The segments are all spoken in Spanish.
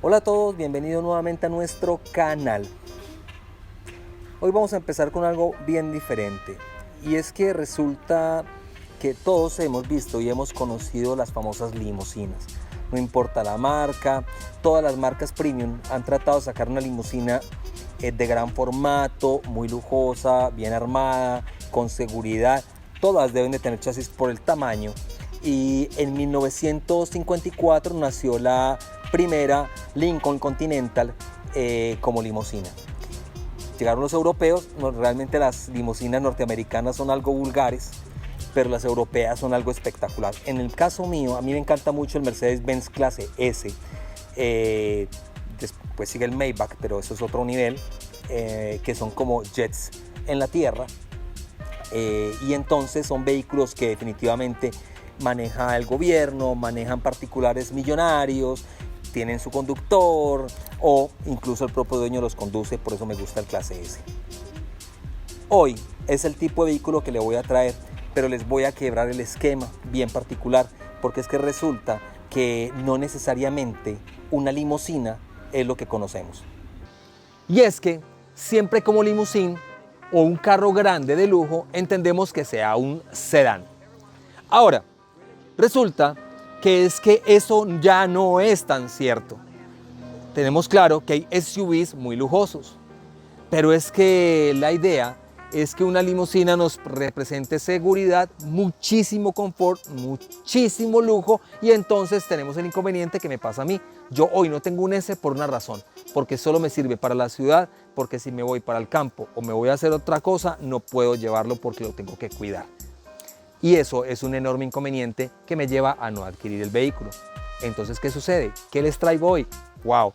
Hola a todos, bienvenidos nuevamente a nuestro canal. Hoy vamos a empezar con algo bien diferente, y es que resulta que todos hemos visto y hemos conocido las famosas limusinas. No importa la marca, todas las marcas premium han tratado de sacar una limusina de gran formato, muy lujosa, bien armada, con seguridad. Todas deben de tener chasis por el tamaño, y en 1954 nació la primera Lincoln Continental como limusina. Llegaron los europeos. Realmente las limusinas norteamericanas son algo vulgares, pero las europeas son algo espectacular. En el caso mío, a mí me encanta mucho el Mercedes-Benz clase S. Después sigue el Maybach, pero eso es otro nivel, que son como jets en la tierra. Y entonces son vehículos que definitivamente maneja el gobierno, manejan particulares millonarios, tienen su conductor o incluso el propio dueño los conduce. Por eso me gusta el clase S. Hoy es el tipo de vehículo que le voy a traer, pero les voy a quebrar el esquema bien particular, porque es que resulta que no necesariamente una limusina es lo que conocemos. Y es que siempre como limusín o un carro grande de lujo entendemos que sea un sedán. Ahora, resulta que eso ya no es tan cierto. Tenemos claro que hay SUVs muy lujosos, pero es que la idea es que una limusina nos represente seguridad, muchísimo confort, muchísimo lujo, y entonces tenemos el inconveniente que me pasa a mí. Yo hoy no tengo un S por una razón, porque solo me sirve para la ciudad, porque si me voy para el campo o me voy a hacer otra cosa, no puedo llevarlo porque lo tengo que cuidar. Y eso es un enorme inconveniente que me lleva a no adquirir el vehículo. Entonces, ¿qué sucede? ¿Qué les traigo hoy? ¡Wow!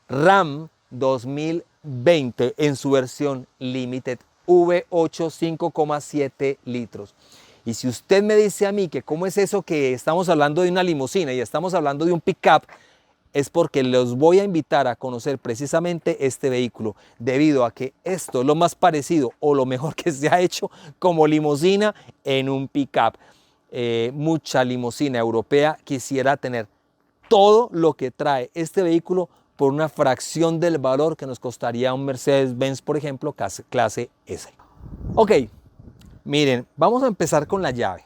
Ram 2020 en su versión Limited V8 5,7 litros. Y si usted me dice a mí que cómo es eso que estamos hablando de una limusina y estamos hablando de un pickup, es porque los voy a invitar a conocer precisamente este vehículo, debido a que esto es lo más parecido o lo mejor que se ha hecho como limusina en un pickup. Mucha limusina europea quisiera tener todo lo que trae este vehículo por una fracción del valor que nos costaría un Mercedes-Benz, por ejemplo, clase S. Ok, miren, vamos a empezar con la llave.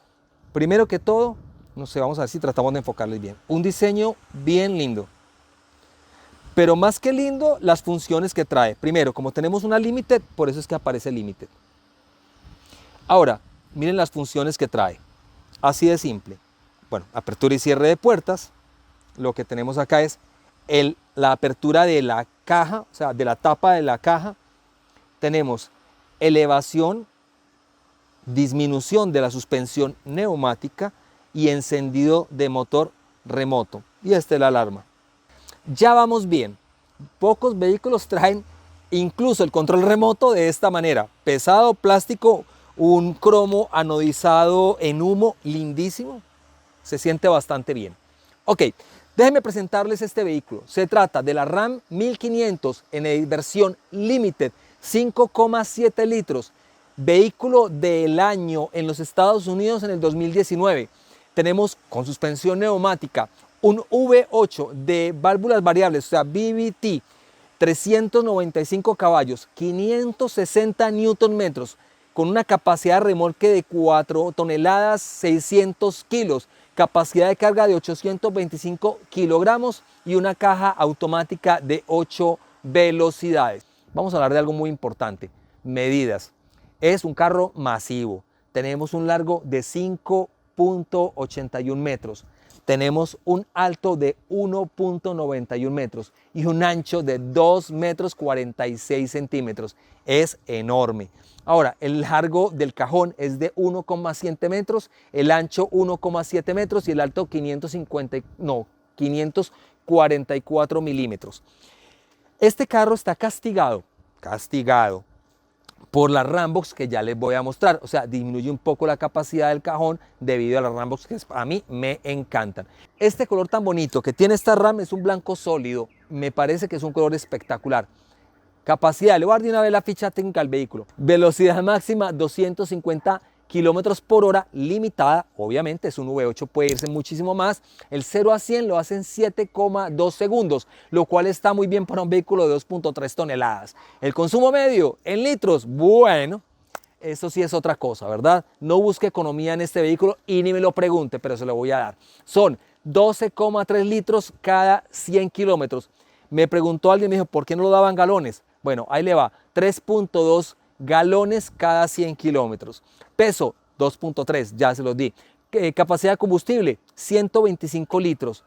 Primero que todo, no sé, vamos a ver si tratamos de enfocarles bien. Un diseño bien lindo. Pero más que lindo, las funciones que trae. Primero, como tenemos una Limited, por eso es que aparece Limited. Ahora, miren las funciones que trae. Así de simple. Bueno, apertura y cierre de puertas. Lo que tenemos acá es la apertura de la caja, o sea, de la tapa de la caja. Tenemos elevación, disminución de la suspensión neumática y encendido de motor remoto. Y esta es la alarma. Ya vamos bien. Pocos vehículos traen incluso el control remoto de esta manera. Pesado, plástico, un cromo anodizado en humo, lindísimo. Se siente bastante bien. Ok, déjenme presentarles este vehículo. Se trata de la Ram 1500 en versión Limited, 5,7 litros. Vehículo del año en los Estados Unidos en el 2019. Tenemos con suspensión neumática un V8 de válvulas variables, o sea, VVT, 395 caballos, 560 Nm, con una capacidad de remolque de 4 toneladas 600 kilos, capacidad de carga de 825 kilogramos y una caja automática de 8 velocidades. Vamos a hablar de algo muy importante, medidas. Es un carro masivo. Tenemos un largo de 5,81 metros. Tenemos un alto de 1,91 metros y un ancho de 2 metros 46 centímetros. Es enorme. Ahora, el largo del cajón es de 1,7 metros, el ancho 1,7 metros y el alto 544 milímetros. Este carro está castigado por las Rambox que ya les voy a mostrar. O sea, disminuye un poco la capacidad del cajón debido a las Rambox que a mí me encantan. Este color tan bonito que tiene esta Ram es un blanco sólido. Me parece que es un color espectacular. Capacidad, le voy a dar de una vez la ficha técnica al vehículo. Velocidad máxima 250 kilómetros por hora limitada, obviamente es un V8, puede irse muchísimo más. El 0 a 100 lo hace en 7,2 segundos, lo cual está muy bien para un vehículo de 2,3 toneladas. El consumo medio en litros, bueno, eso sí es otra cosa, ¿verdad? No busque economía en este vehículo y ni me lo pregunte, pero se lo voy a dar. Son 12,3 litros cada 100 kilómetros. Me preguntó alguien, me dijo, ¿por qué no lo daban galones? Bueno, ahí le va, 3,2 galones cada 100 kilómetros. Peso, 2,3, ya se los di. Capacidad de combustible, 125 litros,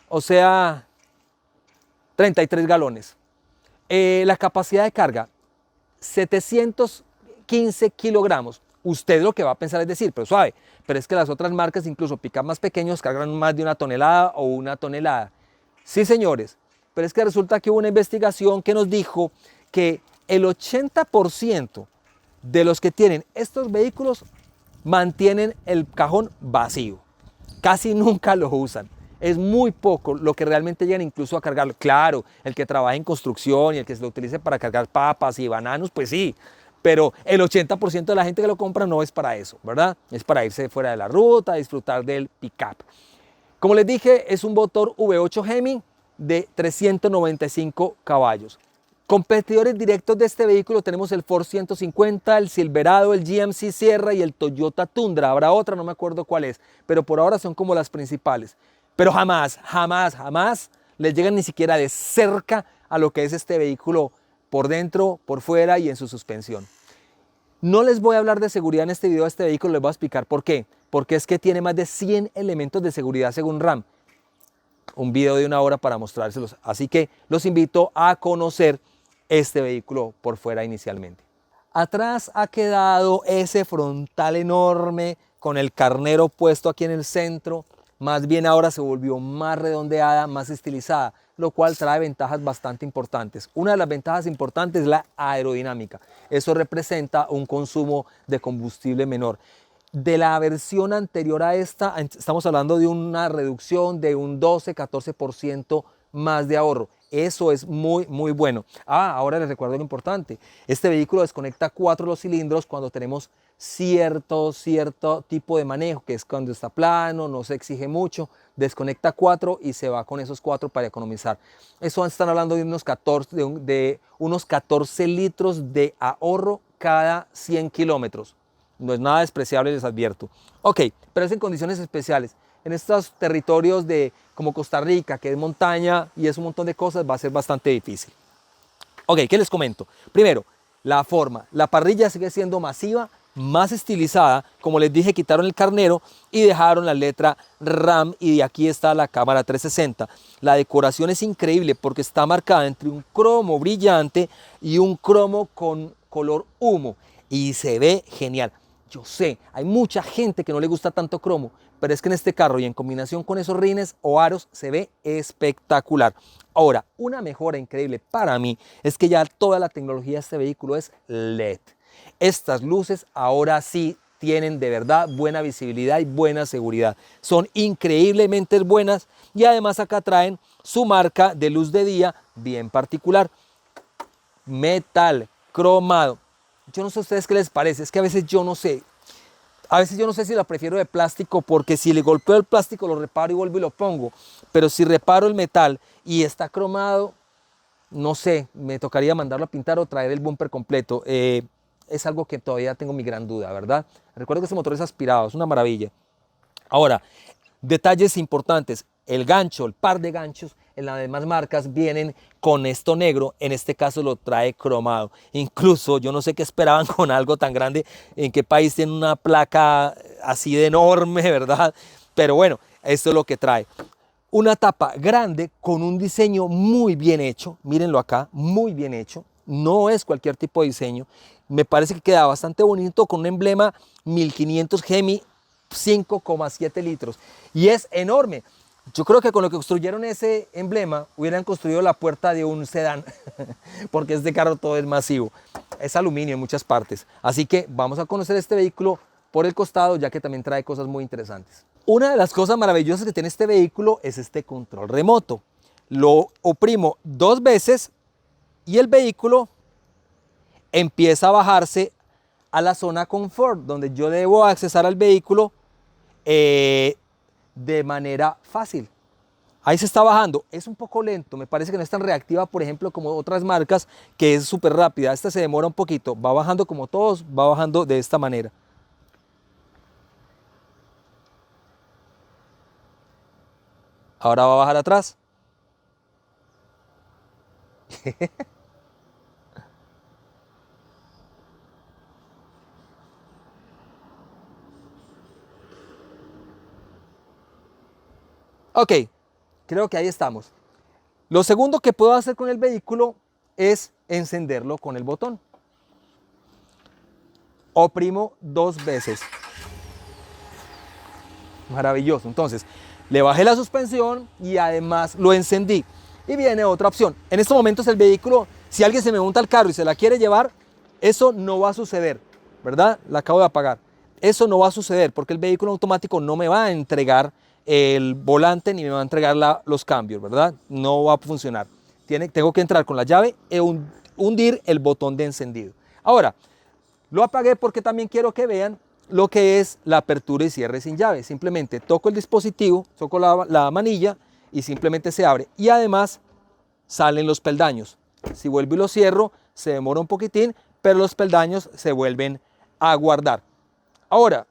o sea, 33 galones. La capacidad de carga, 715 kilogramos. Usted lo que va a pensar es decir, pero suave, pero es que las otras marcas, incluso pick-up más pequeños, cargan más de 1 tonelada o 1 tonelada. Sí, señores, pero es que resulta que hubo una investigación que nos dijo que el 80% de los que tienen estos vehículos mantienen el cajón vacío. Casi nunca lo usan. Es muy poco lo que realmente llegan incluso a cargarlo. Claro, el que trabaja en construcción y el que se lo utilice para cargar papas y bananos, pues sí. Pero el 80% de la gente que lo compra no es para eso, ¿verdad? Es para irse fuera de la ruta, disfrutar del pick-up. Como les dije, es un motor V8 Hemi de 395 caballos. Competidores directos de este vehículo tenemos el Ford 150, el Silverado, el GMC Sierra y el Toyota Tundra. Habrá otra, no me acuerdo cuál es, pero por ahora son como las principales. Pero jamás les llegan ni siquiera de cerca a lo que es este vehículo por dentro, por fuera y en su suspensión. No les voy a hablar de seguridad en este video de este vehículo, les voy a explicar por qué. Porque es que tiene más de 100 elementos de seguridad según RAM. Un video de 1 hora para mostrárselos. Así que los invito a conocer este vehículo por fuera inicialmente. Atrás ha quedado ese frontal enorme con el carnero puesto aquí en el centro. Más bien ahora se volvió más redondeada, más estilizada, lo cual trae ventajas bastante importantes. Una de las ventajas importantes es la aerodinámica. Eso representa un consumo de combustible menor. De la versión anterior a esta, estamos hablando de una reducción de un 12-14% más de ahorro. Eso es muy bueno. Ahora les recuerdo lo importante. Este vehículo desconecta 4 los cilindros cuando tenemos cierto tipo de manejo, que es cuando está plano, no se exige mucho. Desconecta 4 y se va con esos 4 para economizar. Eso están hablando de unos 14 litros de ahorro cada 100 kilómetros. No es nada despreciable, les advierto. Ok, pero es en condiciones especiales. En estos territorios como Costa Rica, que es montaña y es un montón de cosas, va a ser bastante difícil. Ok, ¿qué les comento? Primero, la forma. La parrilla sigue siendo masiva, más estilizada. Como les dije, quitaron el carnero y dejaron la letra RAM y de aquí está la cámara 360. La decoración es increíble porque está marcada entre un cromo brillante y un cromo con color humo y se ve genial. Yo sé, hay mucha gente que no le gusta tanto cromo, pero es que en este carro y en combinación con esos rines o aros se ve espectacular. Ahora, una mejora increíble para mí es que ya toda la tecnología de este vehículo es LED. Estas luces ahora sí tienen de verdad buena visibilidad y buena seguridad. Son increíblemente buenas y además acá traen su marca de luz de día bien particular. Metal, cromado. Yo no sé a ustedes qué les parece, es que a veces yo no sé si la prefiero de plástico porque si le golpeo el plástico lo reparo y vuelvo y lo pongo, pero si reparo el metal y está cromado, no sé, me tocaría mandarlo a pintar o traer el bumper completo. Es algo que todavía tengo mi gran duda, ¿verdad? Recuerdo que este motor es aspirado, es una maravilla. Ahora, detalles importantes, el gancho, el par de ganchos en las demás marcas vienen con esto negro, en este caso lo trae cromado. Incluso yo no sé qué esperaban con algo tan grande, en qué país tiene una placa así de enorme, ¿verdad? Pero bueno, esto es lo que trae. Una tapa grande con un diseño muy bien hecho, mírenlo acá, muy bien hecho, no es cualquier tipo de diseño. Me parece que queda bastante bonito con un emblema 1500 Hemi 5,7 litros y es enorme. Yo creo que con lo que construyeron ese emblema hubieran construido la puerta de un sedán porque este carro todo es masivo, es aluminio en muchas partes. Así que vamos a conocer este vehículo por el costado, ya que también trae cosas muy interesantes. Una de las cosas maravillosas que tiene este vehículo es este control remoto. Lo oprimo 2 veces y el vehículo empieza a bajarse a la zona confort, donde yo debo accesar al vehículo de manera fácil. Ahí se está bajando, es un poco lento, me parece que no es tan reactiva, por ejemplo, como otras marcas, que es súper rápida. Esta se demora un poquito, va bajando como todos, va bajando de esta manera. Ahora va a bajar atrás. Ok, creo que ahí estamos. Lo segundo que puedo hacer con el vehículo es encenderlo con el botón. Oprimo 2 veces. Maravilloso. Entonces, le bajé la suspensión y además lo encendí. Y viene otra opción. En estos momentos el vehículo, si alguien se me monta al carro y se la quiere llevar, eso no va a suceder, ¿verdad? La acabo de apagar. Eso no va a suceder porque el vehículo automático no me va a entregar el volante ni me va a entregar los cambios, ¿verdad? No va a funcionar. Tengo que entrar con la llave e hundir el botón de encendido. Ahora, lo apagué porque también quiero que vean lo que es la apertura y cierre sin llave. Simplemente toco el dispositivo, toco la manilla y simplemente se abre. Y además salen los peldaños. Si vuelvo y lo cierro, se demora un poquitín, pero los peldaños se vuelven a guardar. Ahora,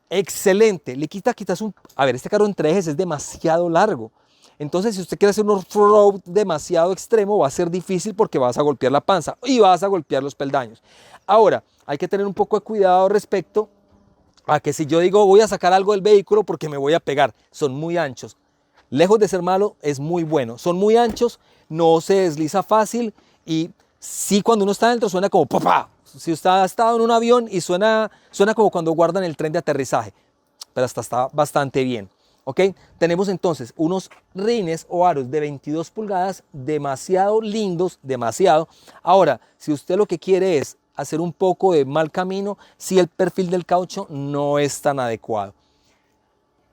excelente. Le quitas un... A ver, este carro en 3 ejes es demasiado largo. Entonces, si usted quiere hacer un off-road demasiado extremo, va a ser difícil porque vas a golpear la panza y vas a golpear los peldaños. Ahora, hay que tener un poco de cuidado respecto a que si yo digo voy a sacar algo del vehículo porque me voy a pegar, son muy anchos. Lejos de ser malo, es muy bueno. Son muy anchos, no se desliza fácil y sí, cuando uno está dentro suena como papá. Si usted ha estado en un avión y suena como cuando guardan el tren de aterrizaje, pero hasta está bastante bien. ¿Ok? Tenemos entonces unos rines o aros de 22 pulgadas demasiado lindos, demasiado. Ahora, si usted lo que quiere es hacer un poco de mal camino, si el perfil del caucho no es tan adecuado.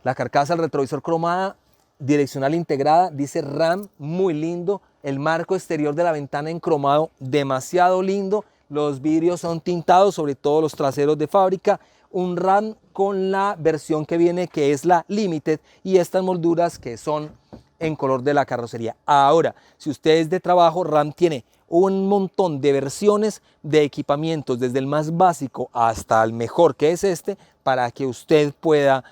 La carcasa del retrovisor cromada, direccional integrada, dice RAM, muy lindo. El marco exterior de la ventana en cromado, demasiado lindo. Los vidrios son tintados, sobre todo los traseros de fábrica. Un RAM con la versión que viene, que es la Limited, y estas molduras que son en color de la carrocería. Ahora, si usted es de trabajo, RAM tiene un montón de versiones de equipamientos, desde el más básico hasta el mejor, que es este, para que usted pueda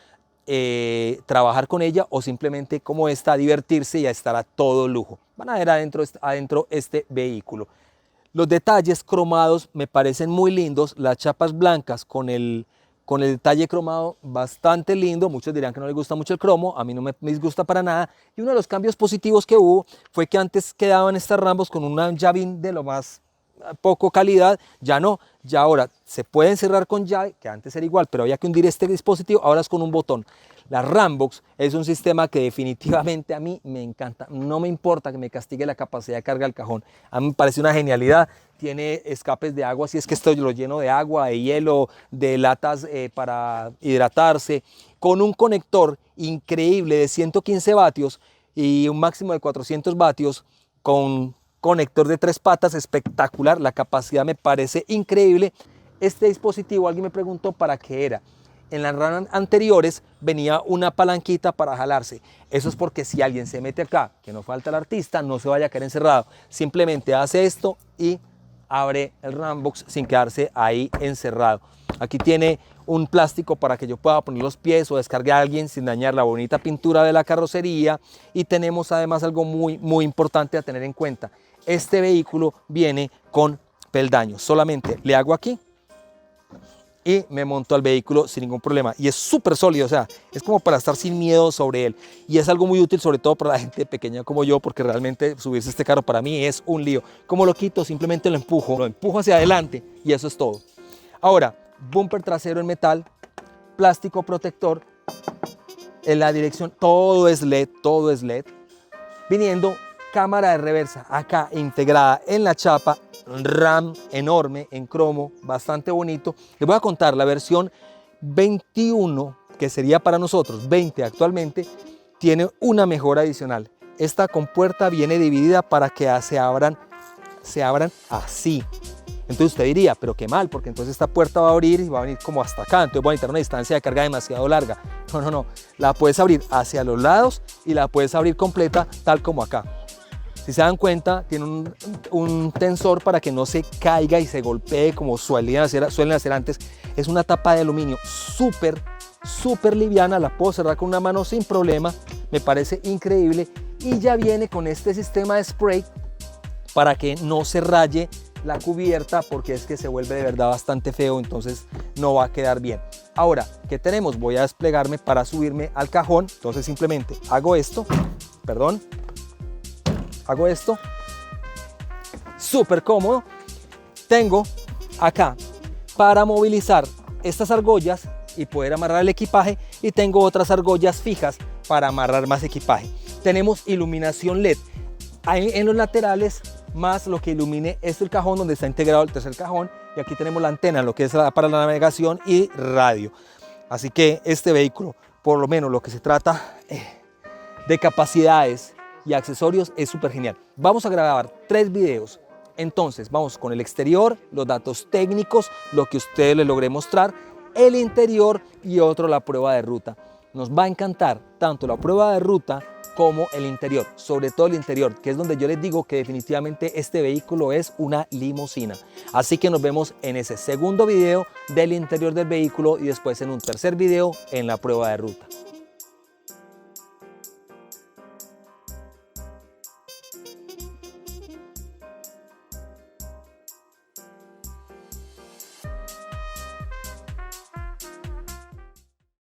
trabajar con ella o simplemente como esta, divertirse y estar a todo lujo. Van a ver adentro este vehículo. Los detalles cromados me parecen muy lindos, las chapas blancas con el detalle cromado bastante lindo. Muchos dirán que no les gusta mucho el cromo, a mí no me disgusta para nada. Y uno de los cambios positivos que hubo fue que antes quedaban estas Rambos con una llavín de lo más poco calidad, ya no, ya ahora se pueden cerrar con llave, que antes era igual, pero había que hundir este dispositivo, ahora es con un botón. La Rambox es un sistema que definitivamente a mí me encanta, no me importa que me castigue la capacidad de carga del cajón, a mí me parece una genialidad. Tiene escapes de agua, si es que esto lo lleno de agua, de hielo, de latas para hidratarse, con un conector increíble de 115 vatios y un máximo de 400 vatios, con conector de 3 patas, espectacular, la capacidad me parece increíble. Este dispositivo, alguien me preguntó para qué era. En las RAM anteriores venía una palanquita para jalarse. Eso es porque si alguien se mete acá, que no falta el artista, no se vaya a quedar encerrado. Simplemente hace esto y abre el Rambox sin quedarse ahí encerrado. Aquí tiene un plástico para que yo pueda poner los pies o descargar a alguien sin dañar la bonita pintura de la carrocería. Y tenemos además algo muy importante a tener en cuenta. Este vehículo viene con peldaños. Solamente le hago aquí y me monto al vehículo sin ningún problema. Y es súper sólido, o sea, es como para estar sin miedo sobre él. Y es algo muy útil, sobre todo para la gente pequeña como yo, porque realmente subirse a este carro para mí es un lío. ¿Cómo lo quito? Simplemente lo empujo hacia adelante y eso es todo. Ahora, bumper trasero en metal, plástico protector, en la dirección, todo es LED. Viniendo cámara de reversa acá integrada en la chapa, RAM enorme en cromo, bastante bonito. Les voy a contar la versión 21, que sería para nosotros 20 actualmente, tiene una mejora adicional. Esta compuerta viene dividida para que se abran así. Entonces usted diría, pero qué mal, porque entonces esta puerta va a abrir y va a venir como hasta acá, entonces va a necesitar una distancia de carga demasiado larga. No, no, no, la puedes abrir hacia los lados y la puedes abrir completa tal como acá. Si se dan cuenta, tiene un tensor para que no se caiga y se golpee como suelen hacer antes. Es una tapa de aluminio súper liviana, la puedo cerrar con una mano sin problema, me parece increíble. Y ya viene con este sistema de spray para que no se raye la cubierta, porque es que se vuelve de verdad bastante feo, entonces no va a quedar bien. Ahora, ¿qué tenemos? Voy a desplegarme para subirme al cajón, entonces simplemente hago esto, hago esto, súper cómodo. Tengo acá para movilizar estas argollas y poder amarrar el equipaje, y tengo otras argollas fijas para amarrar más equipaje. Tenemos iluminación LED ahí en los laterales, más lo que ilumine el cajón donde está integrado el tercer cajón, y aquí tenemos la antena, lo que es para la navegación y radio. Así que este vehículo, por lo menos lo que se trata de capacidades y accesorios, es súper genial. Vamos a grabar 3 videos. Entonces vamos con el exterior, los datos técnicos, lo que a ustedes les logré mostrar, el interior y otro la prueba de ruta. Nos va a encantar tanto la prueba de ruta como el interior, sobre todo el interior, que es donde yo les digo que definitivamente este vehículo es una limusina. Así que nos vemos en ese segundo video del interior del vehículo y después en un tercer video en la prueba de ruta.